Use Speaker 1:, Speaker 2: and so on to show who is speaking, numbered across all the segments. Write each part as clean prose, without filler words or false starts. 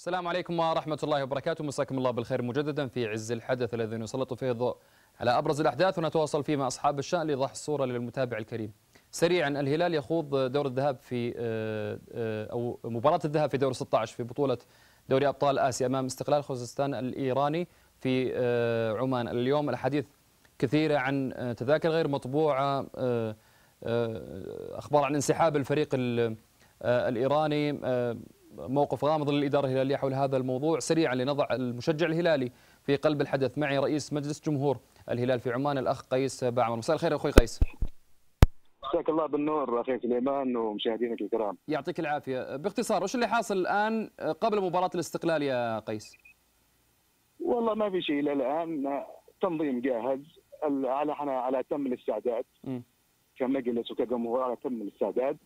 Speaker 1: السلام عليكم ورحمة الله وبركاته، مساكم الله بالخير مجددا في عز الحدث الذي نسلط فيه الضوء على أبرز الأحداث ونتواصل فيه مع أصحاب الشأن لإيضاح الصورة للمتابع الكريم. سريعا، الهلال يخوض دور الذهاب في أو مباراة الذهاب في دور 16 في بطولة دوري أبطال آسيا أمام استقلال خوزستان الإيراني في عمان. اليوم الحديث كثيرة عن تذاكر غير مطبوعة، أخبار عن انسحاب الفريق الإيراني، موقف غامض للإدارة الهلالية حول هذا الموضوع. سريعا لنضع المشجع الهلالي في قلب الحدث، معي رئيس مجلس جمهور الهلال في عمان الأخ قيس باعمر. مساء الخير أخوي قيس.
Speaker 2: مساك الله بالنور أخي سليمان ومشاهدينك الكرام.
Speaker 1: يعطيك العافية. باختصار وش اللي حاصل الآن قبل مباراة الاستقلال يا قيس؟
Speaker 2: والله ما في شيء إلى الآن، تنظيم جاهز على تم الاستعداد كمجلس وكجمهور، على تم الاستعداد.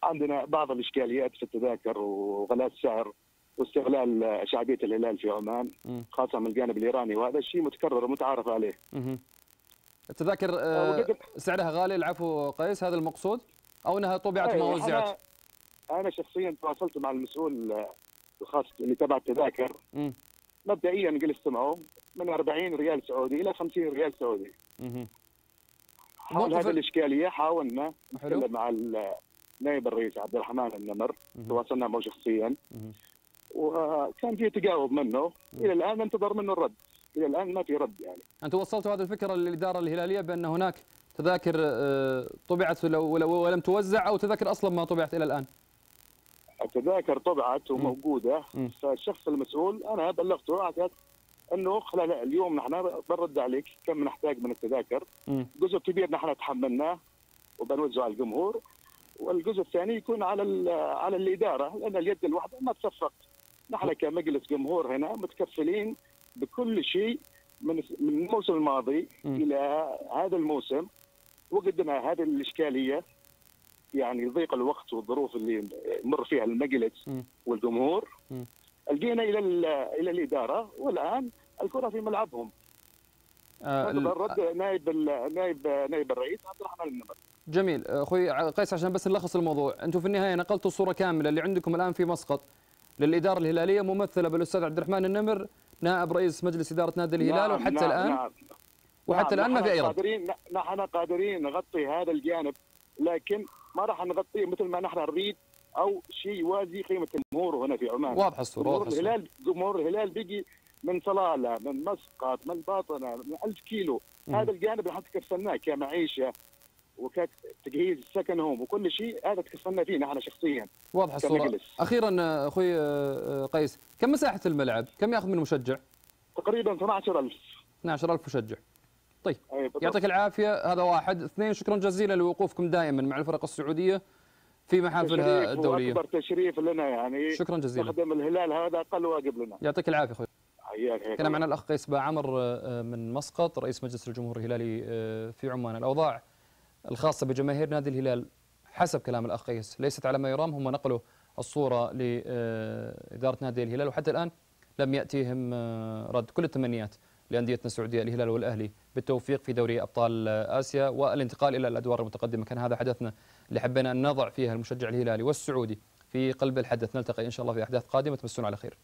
Speaker 2: عندنا بعض الإشكاليات في التذاكر وغلاء السعر واستغلال شعبية الهلال في عمان خاصة من الجانب الإيراني، وهذا الشيء متكرر ومتعارف عليه.
Speaker 1: التذاكر سعرها غالي، العفو قيس، هذا المقصود؟ أو أنها طبعت وما وزعت؟
Speaker 2: أنا شخصيا تواصلت مع المسؤول الخاص اللي تبع التذاكر. مبدئيا جلست معه من 40 ريال سعودي إلى 50 ريال سعودي. حول هذه الإشكالية حاولنا نتكلم مع نائب الرئيس عبد الرحمن النمر، تواصلنا معه شخصيا وكان في تجاوب منه. الى الان ننتظر منه الرد، الى الان ما في رد. يعني
Speaker 1: انتم وصلتوا هذه الفكره للاداره الهلاليه بان هناك تذاكر طبعت ولم توزع، او تذاكر اصلا ما طبعت الى الان؟
Speaker 2: التذاكر طبعت وموجوده. فالشخص المسؤول انا بلغته على انه خلال اليوم نحن بنرد عليك كم نحتاج من التذاكر. جزء كبير نحن تحملناه وبنوزعه على الجمهور، والجزء الثاني يكون على الاداره، لان اليد الواحده ما تصفق. نحن كمجلس جمهور هنا متكفلين بكل شيء من الموسم الماضي الى هذا الموسم. وقدنا هذه الاشكاليه، يعني ضيق الوقت والظروف اللي مر فيها المجلس والجمهور، الجينا الى الاداره، والان الكره في ملعبهم. رد نائب الرئيس عبد الرحمن النمر.
Speaker 1: جميل اخوي قيس، عشان بس نلخص الموضوع، انتم في النهايه نقلتوا الصوره كامله اللي عندكم الان في مسقط للاداره الهلاليه ممثله بالاستاذ عبد الرحمن النمر نائب رئيس مجلس اداره نادي الهلال.
Speaker 2: نعم،
Speaker 1: وحتى الان وحتى الان ما في اي رد.
Speaker 2: نحن قادرين نغطي هذا الجانب، لكن ما راح نغطيه مثل ما نحن نريد او شيء يوازي قيمه الجمهور هنا في عمان.
Speaker 1: واضح الصوره.
Speaker 2: جمهور الهلال بيجي من صلاله، من مسقط، من باطنه، من 1000 كيلو. هذا الجانب اللي تكفلناه كمعيشه وكتجهيز سكنهم وكل شيء، هذا تكفلنا فيه نحن شخصيا.
Speaker 1: واضح الصوره. اخيرا اخوي قيس، كم مساحه الملعب؟ كم ياخذ من مشجع؟
Speaker 2: تقريبا 12000.
Speaker 1: 12000 مشجع. طيب يعطيك العافيه. هذا واحد. اثنين، شكرا جزيلا لوقوفكم دائما مع الفرق السعوديه في محافلها الدوليه.
Speaker 2: اكبر تشريف لنا، يعني
Speaker 1: شكرا جزيلا.
Speaker 2: نخدم الهلال، هذا اقل واجب لنا.
Speaker 1: يعطيك العافيه اخوي. كان معنا الاخ قيس باعمر من مسقط، رئيس مجلس الجمهور الهلالي في عمان. الاوضاع الخاصه بجماهير نادي الهلال حسب كلام الاخ قيس ليست على ما يرام. هم نقلوا الصوره لاداره نادي الهلال، وحتى الان لم ياتيهم رد. كل التمنيات لانديتنا السعوديه الهلال والاهلي بالتوفيق في دوري ابطال اسيا والانتقال الى الادوار المتقدمه. كان هذا حدثنا اللي حبينا ان نضع فيها المشجع الهلالي والسعودي في قلب الحدث. نلتقي ان شاء الله في احداث قادمه. تمسون على خير.